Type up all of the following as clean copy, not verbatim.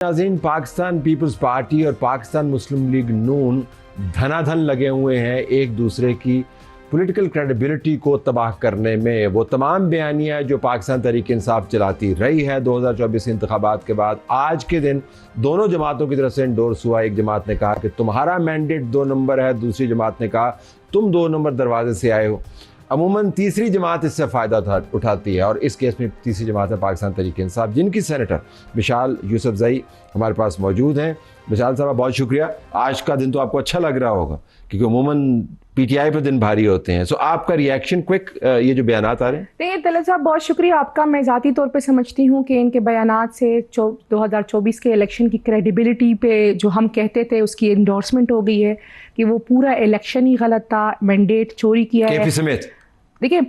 नाज़रीन, Pakistan peoples party और पाकिस्तान मुस्लिम league नून धनाधन लगे हुए हैं एक दूसरे की पॉलिटिकल क्रेडिबिलिटी को तबाह करने में। वो तमाम बयानियाँ जो पाकिस्तान तहरीक इंसाफ चलाती रही है 2024 इंतखाबात के बाद, आज के दिन दोनों जमातों की तरफ से इंडोर्स हुआ। एक जमात ने कहा कि तुम्हारा मैंडेट 2 नंबर है, दूसरी जमात ने कहा तुम 2 नंबर दरवाजे से आए हो। अमूमन तीसरी जमात इससे फ़ायदा उठाती है और इस केस में तीसरी जमात है पाकिस्तान तहरीक इंसाफ, जिनकी सेनेटर मिशाल यूसुफजई हमारे पास मौजूद हैं। मिशाल साहब, बहुत शुक्रिया। आज का दिन तो आपको अच्छा लग रहा होगा क्योंकि अमूमन पीटीआई पर दिन भारी होते हैं। सो आपका रिएक्शन क्विक, ये जो बयानात आ रहे हैं। नहीं तलत साहब, बहुत शुक्रिया आपका। मैं ज़ाती तौर पे समझती हूँ कि इनके बयानात से 2024 के इलेक्शन की क्रेडिबिलिटी पे जो हम कहते थे उसकी एंडोर्समेंट हो गई है कि वो पूरा इलेक्शन ही गलत था, मैंडेट चोरी किया है केपी समेत। देखिए,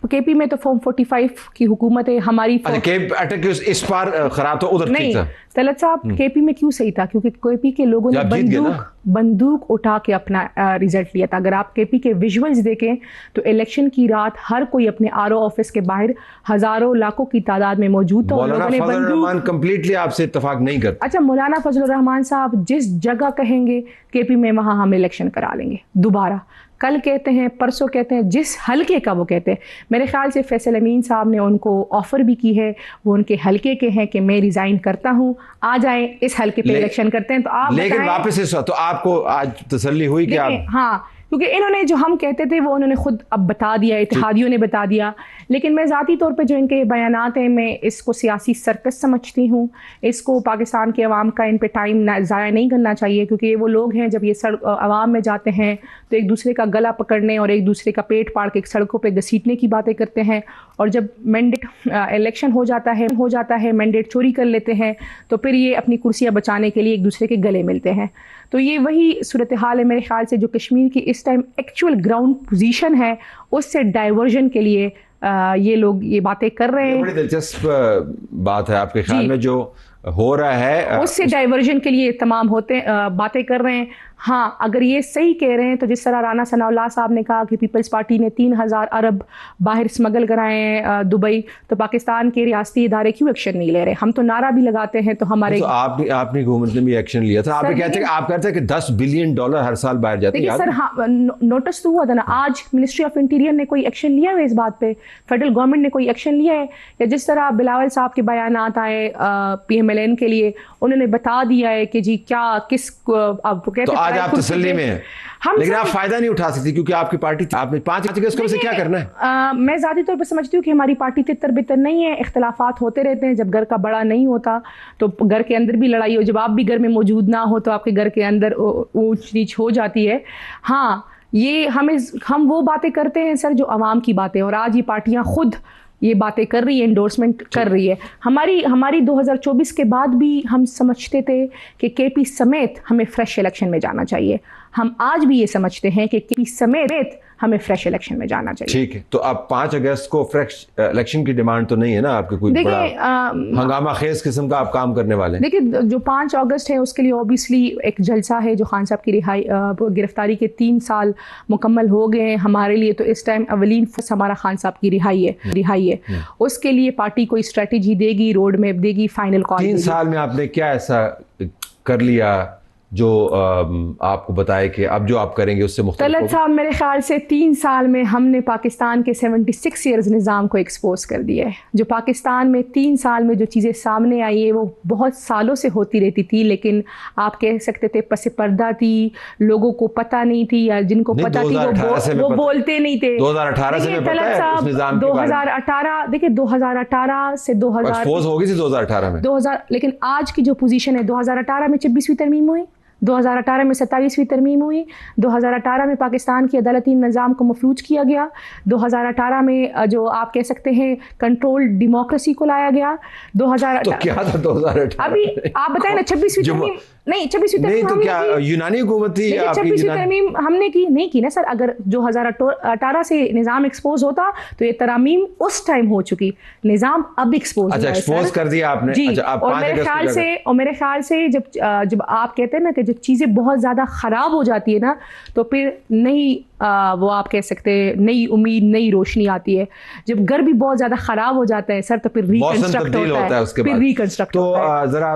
केपी में तो फॉर्म 45 की हुकूमत है हमारी। इस बार खराब तो उधर नहीं ठीक था। तलत साहब, केपी में क्यों सही था? क्योंकि केपी के लोगों ने बंदूक उठा के अपना रिजल्ट लिया था। अगर आप केपी के विजुअल्स देखें तो इलेक्शन की रात हर कोई अपने आरओ ऑफिस के बाहर हजारों लाखों की तादाद में मौजूद था। कंप्लीटली आपसे इत्तेफाक नहीं करते। अच्छा, मौलाना फजल रहमान साहब जिस जगह कहेंगे केपी में वहां हम इलेक्शन करा लेंगे दोबारा। कल कहते हैं, परसों कहते हैं, जिस हलके का वो कहते हैं। मेरे ख्याल से फैसल अमीन साहब ने उनको ऑफर भी की है, वो उनके हलके के हैं कि मैं रिजाइन करता हूँ, आ जाएं इस हलके पे इलेक्शन करते हैं। तो आप लेकिन वापस इस तो आपको आज तसल्ली हुई कि आप? हाँ, क्योंकि इन्होंने जो हम कहते थे वो उन्होंने खुद अब बता दिया, इत्तेहादियों ने बता दिया। लेकिन मैं ज़ाती तौर पे जो इनके बयानात हैं, मैं इसको सियासी सर्कस समझती हूँ। इसको पाकिस्तान के अवाम का इन पे टाइम ज़ाया नहीं करना चाहिए, क्योंकि वो लोग हैं जब ये अवाम में जाते हैं तो एक दूसरे का गला पकड़ने और एक दूसरे का पेट फाड़ के सड़कों पर घसीटने की बातें करते हैं। और जब मैंडेट इलेक्शन हो जाता है मैंडेट चोरी कर लेते हैं, तो फिर ये अपनी कुर्सियाँ बचाने के लिए एक दूसरे के गले मिलते हैं। तो ये वही सूरत हाल है मेरे ख्याल से जो कश्मीर की इस टाइम एक्चुअल ग्राउंड पोजीशन है, उससे डाइवर्जन के लिए ये लोग ये बातें कर रहे हैं। बड़ी दिलचस्प बात है आपके ख्याल में जो हो रहा है, उससे डाइवर्जन के लिए तमाम बातें कर रहे हैं। हाँ, अगर ये सही कह रहे हैं तो जिस तरह राना सनाउल्लाह साहब ने कहा कि पीपल्स पार्टी ने 3000 अरब बाहर स्मगल कराए हैं दुबई, तो पाकिस्तान के रियासती इदारे क्यों एक्शन नहीं ले रहे? हम तो नारा भी लगाते हैं। तो हमारे तो आपने हुकूमत ने भी एक्शन लिया था। आप कहते हैं कि $10 बिलियन हर साल बाहर जाते हैं। सर, हाँ, नोटिस तो हुआ था ना। आज मिनिस्ट्री ऑफ इंटीरियर ने कोई एक्शन लिया है इस बात पे? फेडरल गवर्नमेंट ने कोई एक्शन लिया है? या जिस तरह बिलावल साहब के बयानात आए PMLN के लिए, उन्होंने बता दिया है कि जी क्या किस आपको कहते हैं। आज आप तसल्ली में हैं, लेकिन आप फायदा नहीं उठा सकती क्योंकि आपकी पार्टी, आपने 5 अगस्त को से क्या करना है? मैं ज़ाती तौर पर समझती हूँ कि हमारी पार्टी तितर बितर नहीं है। इख्तलाफात होते रहते हैं। जब घर का बड़ा नहीं होता तो घर के अंदर भी लड़ाई हो, जब आप भी घर में मौजूद ना हो तो आपके घर के अंदर ऊंच नीच हो जाती है। हाँ, ये हम वो बातें करते हैं सर जो आवाम की बातें, और आज ये पार्टियाँ खुद ये बातें कर रही है, एंडोर्समेंट कर रही है। हमारी 2024 के बाद भी हम समझते थे कि केपी समेत हमें फ्रेश इलेक्शन में जाना चाहिए। हम आज भी ये समझते हैं कि केपी समेत हमें फ्रेश इलेक्शन में जाना चाहिए। ठीक है, तो अब 5 अगस्त को फ्रेश इलेक्शन की डिमांड तो नहीं है ना आपके? कोई बड़ा हंगामा खेज किस्म का आप काम करने वाले? देखिए, जो 5 अगस्त है उसके लिए ऑब्वियसली एक जलसा है। जो खान साहब की गिरफ्तारी के 3 साल मुकम्मल हो गए हैं हमारे लिए, तो इस टाइम अवलीन हमारा खान साहब की रिहाई है। उसके लिए पार्टी कोई स्ट्रेटेजी देगी, रोड मैप देगी, फाइनल कॉल। 3 साल में आपने क्या ऐसा कर लिया जो आपको बताए कि अब जो आप करेंगे उससे मुख्तलिफ? तलत साहब, मेरे ख्याल से 3 साल में हमने पाकिस्तान के 76 ईयर्स निज़ाम को एक्सपोज कर दिया है। जो पाकिस्तान में 3 साल में जो चीज़ें सामने आई है वो बहुत सालों से होती रहती थी, लेकिन आप कह सकते थे पसे पर्दा थी, लोगों को पता नहीं थी, या जिनको पता थी वो बोलते नहीं थे। 2018 से तलत साहब 2018 देखिए 2018 से 2000 होगी 2018 में 2000, लेकिन आज की जो पोजीशन है 2018 में 26वीं तरमीम हुई, 2018 में 27वीं तरमीम हुई, 2018 में पाकिस्तान की अदालती निज़ाम को मफलूज किया गया, 2018 में जो आप कह सकते हैं कंट्रोल डेमोक्रेसी को लाया गया। 2018 तो क्या था 2018? अभी आप बताएं ना, 26वीं तरमीम नहीं, 26वीं तरमीम तो क्या यूनानी हुकूमत थी? 26वीं तरमीम हमने की नहीं की ना सर। अगर 2018 से निज़ाम एक्सपोज होता तो ये तरमीम उस टाइम हो चुकी, निज़ाम अब एक्सपोज। अच्छा, एक्सपोज कर दिया आपने। जी, अच्छा, और मेरे ख्याल से जब आप कहते हैं ना कि जब चीज़ें बहुत ज़्यादा ख़राब हो जाती है ना, तो फिर नई वो आप कह सकते हैं नई उम्मीद, नई रोशनी आती है। जब घर भी बहुत ज़्यादा ख़राब हो जाता है सर, तो फिर रिकंस्ट्रक्ट होता है उसके फिर बाद रिकंस्ट्रक्ट तो होता है। ज़रा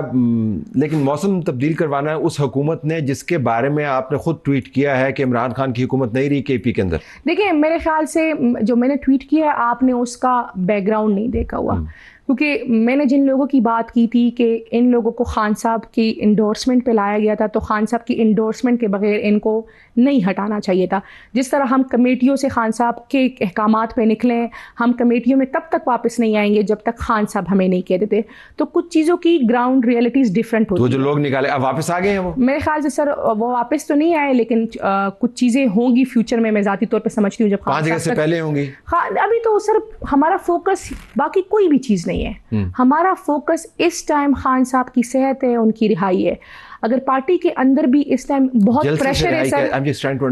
लेकिन मौसम तब्दील करवाना है उस हुकूमत ने जिसके बारे में आपने खुद ट्वीट किया है कि इमरान खान की हुकूमत नहीं रही केपी के अंदर। देखिए मेरे ख्याल से जो मैंने ट्वीट किया है, आपने उसका बैकग्राउंड नहीं देखा हुआ, क्योंकि मैंने जिन लोगों की बात की थी कि इन लोगों को खान साहब की इंडोर्समेंट पे लाया गया था, तो खान साहब की इंडोर्समेंट के बगैर इनको नहीं हटाना चाहिए था। जिस तरह हम कमेटियों से खान साहब के अहकामात पे निकले, हम कमेटियों में तब तक वापस नहीं आएंगे जब तक खान साहब हमें नहीं कह देते। तो कुछ चीज़ों की ग्राउंड रियलिटीज़ डिफरेंट होती तो जो लोग निकाले अब वापस आ गए हैं वो? मेरे ख्याल से सर वो वापस तो नहीं आए, लेकिन कुछ चीज़ें होंगी फ्यूचर में, मैं ज़ाती तौर पर समझती हूँ जब 5 अगस्त से पहले होंगी। हाँ, अभी तो सर हमारा फोकस बाकी कोई भी चीज़ नहीं है। हमारा फोकस इस टाइम खान साहब की सेहत है, उनकी रिहाई है। अगर पार्टी के अंदर भी इस टाइम बहुत प्रेशर है सर।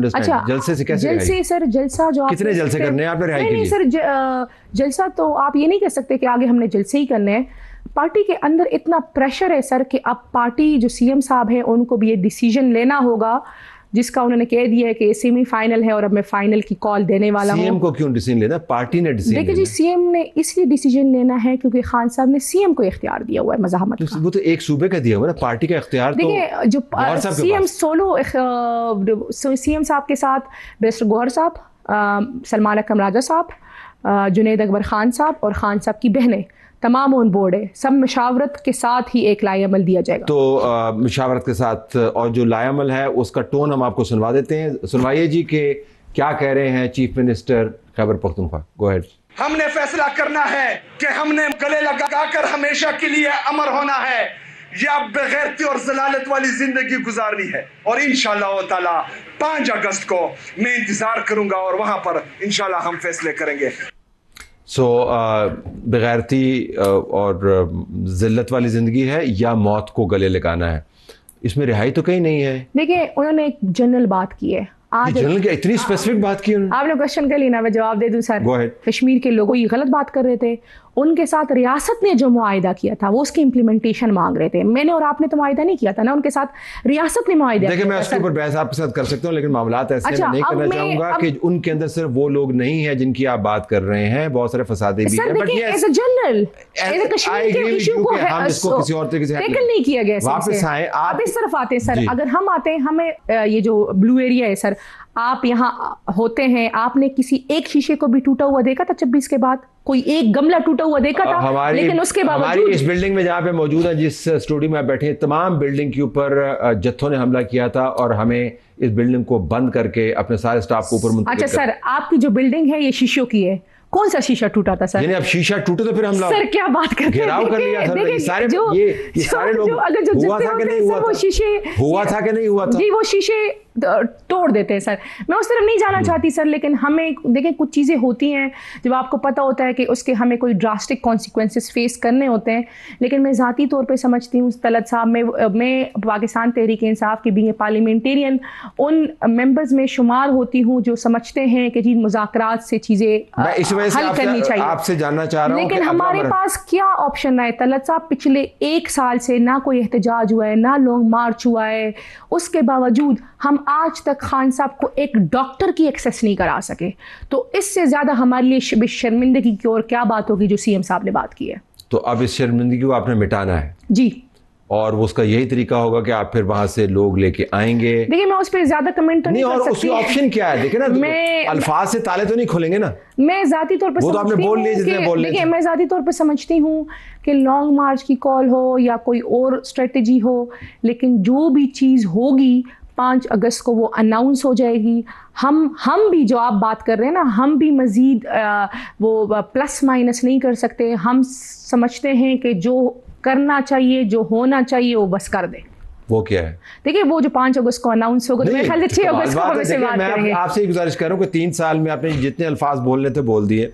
अच्छा, जलसे से कैसे? जलसे सर, जलसा जो कितने जलसे करने हैं आपने रिहाई के लिए? नहीं सर, जलसा तो आप ये नहीं कह सकते कि आगे हमने जलसे ही करने हैं। पार्टी के अंदर इतना प्रेशर है सर कि अब पार्टी जो सीएम साहब है उनको भी ये डिसीजन लेना होगा, जिसका उन्होंने कह दिया है कि सेमीफाइनल है और अब मैं फाइनल की कॉल देने वाला हूं। सीएम को क्यों डिसीजन लेना? पार्टी ने डिसीजन देखिए जी, सीएम ने इसलिए डिसीजन लेना है क्योंकि खान साहब ने सीएम को इख्तियार दिया हुआ है मज़ाहमत का। वो तो एक सूबे का दिया हुआ ना, पार्टी का इख्तियार। देखिए जो सीएम सोलो सीएम साहब के साथ बैरिस्टर गौहर साहब, सलमान अकरम राजा साहब, जुनैद अकबर खान साहब और खान साहब की बहनें तमाम ऑन बोर्ड है। सब मशावरत के साथ ही एक लाएअमल दिया जाएगा। तो मशावरत के साथ, और जो लाएअमल है उसका टोन हम आपको सुनवा देते हैं। सुनवाइए जी कि क्या कह रहे हैं chief minister Khyber Pakhtunkhwa. Go ahead. हमने फैसला करना है कि हमने गले लगाकर हमेशा के लिए अमर होना है या बेगैरती और जलालत वाली जिंदगी गुजारनी है। और इंशाअल्लाह ताला 5 अगस्त को मैं इंतजार करूंगा और वहां पर इंशाअल्लाह हम फैसले करेंगे। बेगैरती और जिल्लत वाली ज़िंदगी है या मौत को गले लगाना है, इसमें रिहाई तो कहीं नहीं है। देखिए उन्होंने एक जनरल बात की है आज। जनरल की इतनी स्पेसिफिक बात की उन्होंने? आपने क्वेश्चन कर लिया ना, मैं जवाब दे दूं सर। Go ahead। कश्मीर के लोगों ये गलत बात कर रहे थे, उनके साथ रियासत ने जो मुआहिदा किया था वो उसकी इम्प्लीमेंटेशन मांग रहे थे। मैंने और आपने तो मुआहिदा नहीं किया था ना, उनके साथ रियासत ने मुआहिदा किया। देखिए मैं उसके ऊपर बहस आपके साथ कर सकता हूँ, लेकिन मामलात ऐसे अच्छा, नहीं करना चाहूंगा कि उनके अंदर सिर्फ वो लोग नहीं है जिनकी आप बात कर रहे हैं, बहुत सारे फसादे भी हैं। But as a general, as a Kashmir के इशू को हम इसको किसी और तरीके से टैकल नहीं किया गया। वापस आए आप इस तरफ आते हैं सर। अगर हम आते हैं, हमें ये जो ब्लू एरिया है सर, आप यहाँ होते हैं, आपने किसी एक शीशे को भी टूटा हुआ देखा था 26 के बाद? कोई एक गमला टूटा हुआ देखा था? लेकिन उसके बावजूद इस बिल्डिंग में जहाँ पे मौजूद है, जिस स्टूडियो में बैठे हैं, तमाम बिल्डिंग के ऊपर जत्थों ने हमला किया था और हमें इस बिल्डिंग को बंद करके अपने सारे स्टाफ को ऊपर मुंतकिल। अच्छा सर, आपकी जो बिल्डिंग है ये शीशों की है, कौन सा शीशा टूटा था सर? यानी अब शीशा टूटे तो फिर हमला? सर क्या बात करते हैं, घेराव कर लिया था। ये सारे लोग अगर जो हुआ था कि नहीं हुआ था? वो शीशे हुआ था कि नहीं हुआ था? जी वो शीशे तोड़ देते हैं सर। मैं उस तरफ नहीं जाना चाहती सर, लेकिन हमें देखें कुछ चीज़ें होती हैं जब आपको पता होता है कि उसके हमें कोई ड्रास्टिक कॉन्सिक्वेंसेस फेस करने होते हैं। लेकिन मैं ज़ाती तौर पे समझती हूँ तलत साहब, मैं पाकिस्तान तहरीक इंसाफ की बीइंग पार्लियामेंटेरियन उन मेंबर्स में शुमार होती हूँ जो समझते हैं कि जी मुज़ाकरात से चीज़ें हल करनी चाहिए। आपसे जानना चाह रहा हूँ, लेकिन हमारे पास क्या ऑप्शन है तलत साहब? पिछले 1 साल से ना कोई एहतजाज हुआ है, ना लॉन्ग मार्च हुआ है, उसके बावजूद हम आज तक खान साहब को एक डॉक्टर की एक्सेस नहीं करा सके। तो इससे ज़्यादा हमारे लिए शर्मिंदगी की और क्या बात होगी जो सीएम साहब ने बात की है। तो अब इस शर्मिंदगी को आपने मिटाना है जी, और उसका यही तरीका होगा कि आप फिर वहां से लोग लेके आएंगे। देखिए मैं उस पर ज्यादा कमेंट तो नहीं कर सकती। उसकी ऑप्शन क्या है? देखिए ना, अल्फाज से ताले तो नहीं खोलेंगे ना। मैं जाती तौर पर वो तो आपने बोल लिया जितने बोल। देखिए मैं जाती तौर पर समझती हूँ कि लॉन्ग मार्च की कॉल हो या कोई और स्ट्रेटजी हो, लेकिन जो भी चीज़ होगी 5 अगस्त को वो अनाउंस हो जाएगी। हम भी जो आप बात कर रहे हैं ना, हम भी मज़ीद वो प्लस माइनस नहीं कर सकते। हम समझते हैं कि जो करना चाहिए, जो होना चाहिए वो बस कर दे। वो क्या है? देखिए वो जो 5 अगस्त को अनाउंस होगा, तो मेरे ख्याल से 6 अगस्त को हम इसे बात करेंगे। मैं आपसे ही गुजारिश कर रहा हूँ कि 3 साल में आपने जितने अल्फाज बोलने थे बोल दिए।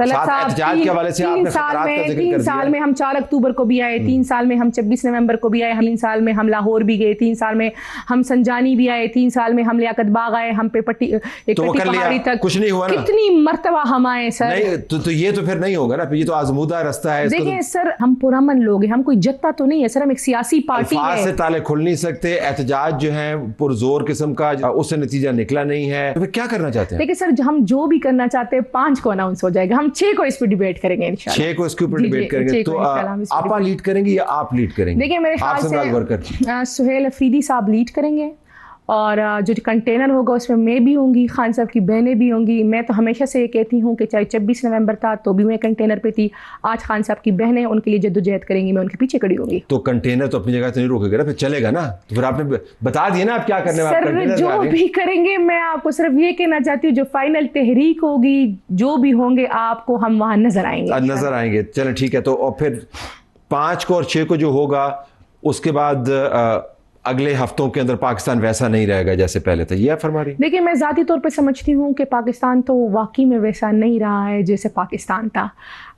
तलत साहब एहतजाज के हवाले से आपने खतरात का जिक्र कर दिया। 3 साल में हम 4 अक्टूबर को भी आए, 3 साल में हम 26 नवंबर को भी आए, 3 साल में हम लाहौर भी गए, 3 साल में हम संजानी भी आए, 3 साल में हम लियाकत बाग आए, हम पे पट्टी पहाड़ी तक कुछ नहीं हुआ ना। कितनी मर्तबा हम आए सर। नहीं तो ये तो फिर नहीं होगा ना, ये तो आजमूदा रास्ता है। देखिए सर, हम पुरअमन लोग हैं, हम कोई जत्ता तो नहीं है सर, हम एक सियासी पार्टी है। से ताले खुल नहीं सकते, एहतजाज जो है पुरजोर किस्म का, उससे नतीजा निकला नहीं है, तो फिर क्या करना चाहते हैं? देखिए सर, हम जो भी करना चाहते हैं 5 को अनाउंस हो जाएगा, हम 6 को इस पर डिबेट करेंगे इंशाल्लाह। 6 को इसके ऊपर डिबेट करेंगे। तो आपा लीड करेंगी या आप लीड करेंगे? देखिए मेरे ख्याल से सुहेल अफरीदी साहब लीड करेंगे, और जो कंटेनर होगा उसमें मैं भी होंगी, खान साहब की बहनें भी होंगी। मैं तो हमेशा से ये कहती हूँ कि चाहे 26 नवंबर था तो भी मैं कंटेनर पे थी, आज खान साहब की बहनें उनके लिए जद्दोजहद करेंगी, मैं उनके पीछे खड़ी होंगी। तो कंटेनर तो अपनी जगह से नहीं रोकेगा ना, फिर चलेगा ना। तो फिर आपने बता दिया ना आप क्या करने वाले सर, जो भी करेंगे मैं आपको सिर्फ ये कहना चाहती हूँ, जो फाइनल तहरीक होगी, जो भी होंगे आपको हम वहाँ नजर आएंगे। चलें ठीक है। तो और फिर 5 को और 6 को जो होगा उसके बाद अगले हफ्तों के अंदर पाकिस्तान वैसा नहीं रहेगा जैसे पहले था, ये फरमा रही? देखिए मैं ज़ाती तौर पे समझती हूँ कि पाकिस्तान तो वाकई में वैसा नहीं रहा है जैसे पाकिस्तान था।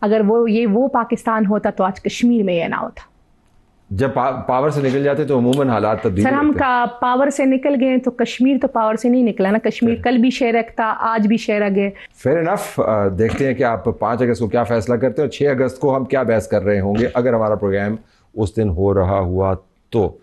अगर वो पाकिस्तान होता तो आज कश्मीर में ये ना होता। जब पावर से निकल जाते तो अमूमन हालात तब्दील सर, हम पावर से निकल गए तो कश्मीर तो पावर से नहीं निकला ना। कश्मीर कल भी शेरक था, आज भी शेरक है। Fair enough. देखते हैं कि आप 5 अगस्त को क्या फैसला करते हैं और 6 अगस्त को हम क्या बहस कर रहे होंगे, अगर हमारा प्रोग्राम उस दिन हो रहा हुआ तो।